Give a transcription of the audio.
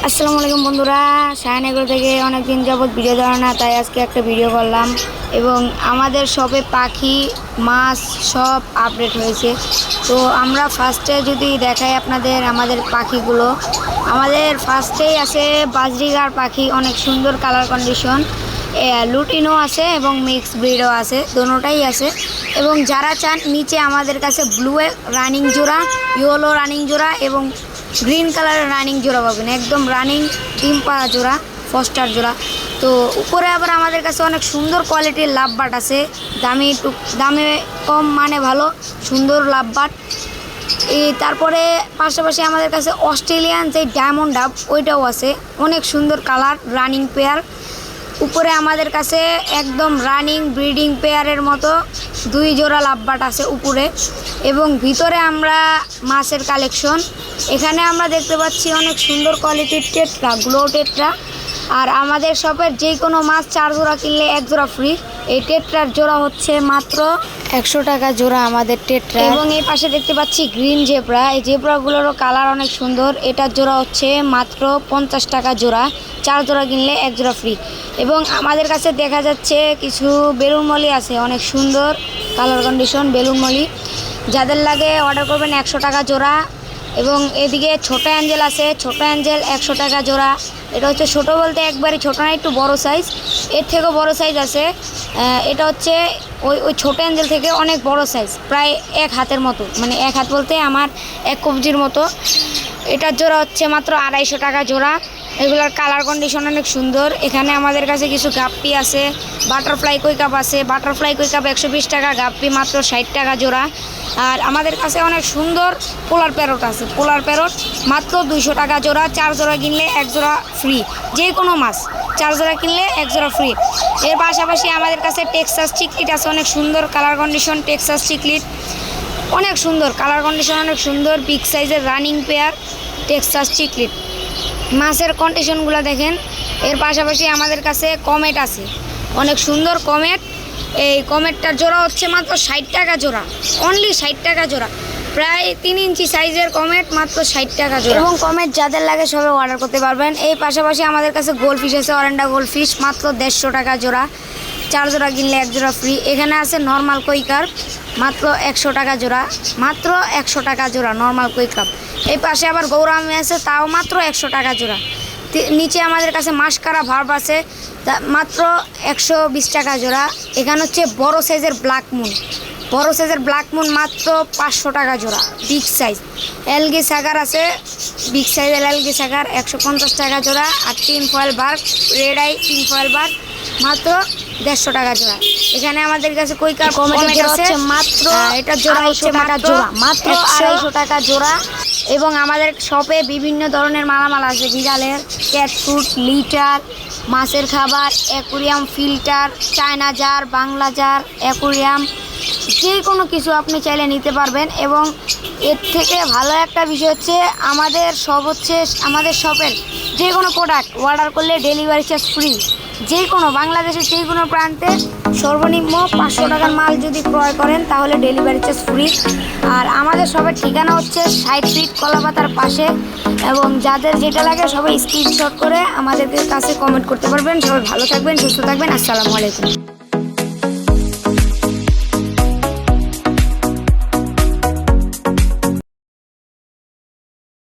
আসসালামু আলাইকুম বন্ধুরা, শাহিনগর থেকে অনেক দিন যাবত ভিডিও দেওয়া না, তাই আজকে একটা ভিডিও করলাম। এবং আমাদের শপে পাখি মাছ সব আপডেট হয়েছে। তো আমরা ফার্স্টে যদি দেখাই আপনাদের আমাদের পাখিগুলো, আমাদের ফার্স্টেই আছে বাজরিগার পাখি, অনেক সুন্দর কালার কন্ডিশন, লুটিনও আছে এবং মিক্স ব্রিডও আছে, দোনোটাই আছে। এবং যারা চান নিচে আমাদের কাছে ব্লু রানিং জোড়া, ইয়েলো রানিং জোড়া এবং গ্রিন কালারের রানিং জোড়া পাবেন, একদম রানিং ডিম পাড়া জোড়া, ফস্টার জোড়া। তো উপরে আবার আমাদের কাছে অনেক সুন্দর কোয়ালিটির লাভবাট আছে, দামে কম মানে ভালো সুন্দর লাভবাট। তারপরে পাশাপাশি আমাদের কাছে অস্ট্রেলিয়ান যে ডায়মন্ড ডাব ওইটাও আছে, অনেক সুন্দর কালার রানিং পেয়ার। উপরে আমাদের কাছে একদম রানিং ব্রিডিং পেয়ারের মতো 2 জোড়া লাভবাট আছে উপরে। এবং ভিতরে আমরা মাছের কালেকশন, এখানে আমরা দেখতে পাচ্ছি অনেক সুন্দর কোয়ালিটির টেট্রা, গ্লো টেট্রা। আর আমাদের শপের যে কোনো মাছ 4 জোড়া কিনলে 1 জোড়া ফ্রি। এই টেট্রার জোড়া হচ্ছে মাত্র 100 টাকা জোড়া আমাদের টেট্রা। এবং এই পাশে দেখতে পাচ্ছি গ্রিন জেব্রা, এই জেব্রাগুলোরও কালার অনেক সুন্দর, এটার জোড়া হচ্ছে মাত্র 50 টাকা জোড়া, 4 জোড়া কিনলে 1 জোড়া ফ্রি। এবং আমাদের কাছে দেখা যাচ্ছে কিছু বেলুন মলি আছে, অনেক সুন্দর কালার কন্ডিশন বেলুন মলি, যাদের লাগে অর্ডার করবেন 100 টাকা জোড়া। এবং এদিকে ছোট অ্যাঞ্জেল আছে, ছোট অ্যাঞ্জেল 100 টাকা জোড়া। এটা হচ্ছে ছোটো বলতে একবারই ছোটো না, একটু বড় সাইজ, এর থেকেও বড় সাইজ আছে। এটা হচ্ছে ওই ছোটো অ্যাঞ্জেল থেকে অনেক বড় সাইজ, প্রায় 1 হাতের মতো, মানে 1 হাত বলতে আমার 1 কবজির মতো। এটার জোড়া হচ্ছে মাত্র 250 টাকা জোড়া। এগুলোর কালার কন্ডিশন অনেক সুন্দর। এখানে আমাদের কাছে কিছু গাপ্পি আছে, বাটারফ্লাই কই কাপ আছে, বাটারফ্লাই কই কাপ 120 টাকা, গাপ্পি মাত্র 60 টাকা জোড়া। আর আমাদের কাছে অনেক সুন্দর পোলার প্যারট আছে, পোলার প্যারট মাত্র 200 টাকা জোড়া, 4 জোড়া কিনলে 1 জোড়া ফ্রি। যে কোনো মাছ 4 জোড়া কিনলে 1 জোড়া ফ্রি। এর পাশাপাশি আমাদের কাছে টেক্সাস চিকলিট আছে, অনেক সুন্দর কালার কন্ডিশন, টেক্সাস চিকলিট অনেক সুন্দর কালার কন্ডিশন, অনেক সুন্দর বিগ সাইজের রানিং পেয়ার টেক্সাস চিকলিট। মাছের কন্ডিশনগুলো দেখেন। এর পাশাপাশি আমাদের কাছে কমেট আছে, অনেক সুন্দর কমেট। এই কমেটটার জোড়া হচ্ছে মাত্র 60 টাকা জোড়া, অনলি 60 টাকা জোড়া, প্রায় 3 ইঞ্চি সাইজের কমেট, মাত্র 60 টাকা জোড়া। এবং কমেট যাদের লাগে সবাই অর্ডার করতে পারবেন। এই পাশাপাশি আমাদের কাছে গোল্ডফিশ আছে, অরেন্ডা গোল্ডফিশ মাত্র 150 টাকা জোড়া, 4 জোড়া কিনলে 1 জোড়া ফ্রি। এখানে আছে নর্মাল কই কার্প মাত্র 100 টাকা জোড়া, মাত্র 100 টাকা জোড়া নর্মাল কই কাপ। এই পাশে আবার গৌরামি আছে, তাও মাত্র 100 টাকা জোড়া। নিচে আমাদের কাছে মাস্কারা ভার্ব আছে, মাত্র 120 টাকা জোড়া। এখানে হচ্ছে বড় সাইজের ব্ল্যাক মুন, বড় সাইজের ব্ল্যাক মুন মাত্র 500 টাকা জোড়া, বিগ সাইজ। এলগি সাগার আছে, বিগ সাইজের এলগি সাগার 150 টাকা জোড়া। আর tin foil bark, red eye tin foil bark মাত্র 150 টাকা জোড়া। এখানে আমাদের কাছে কই কাপ কমেট আছে মাত্র, এটা জোড়া হচ্ছে মাত্র 250 টাকা জোড়া। এবং আমাদের শপে বিভিন্ন ধরনের মালামাল আছে, বিড়ালের ক্যাট ফুড, লিটার, মাছের খাবার, aquarium, filter, China jar, Bangla jar, aquarium, যে কোনো কিছু আপনি চাইলে নিতে পারবেন। এবং এর থেকে ভালো একটা বিষয় হচ্ছে আমাদের শপের যে কোনো প্রোডাক্ট অর্ডার করলে ডেলিভারি চার্জ ফ্রি। যে কোনো বাংলাদেশের যে কোনো প্রান্তে সর্বনিম্ন 500 টাকার মাল যদি ক্রয় করেন তাহলে ডেলিভারি চার্জ ফ্রি। আর আমাদের শপের ঠিকানা হচ্ছে 60 ফিট কলাপাতার পাশে। এবং যাদের যেটা লাগে সবাই স্ক্রিনশট করে আমাদের কাছে কমেন্ট করতে পারবেন। সবাই ভালো থাকবেন, সুস্থ থাকবেন। আসসালামু আলাইকুম।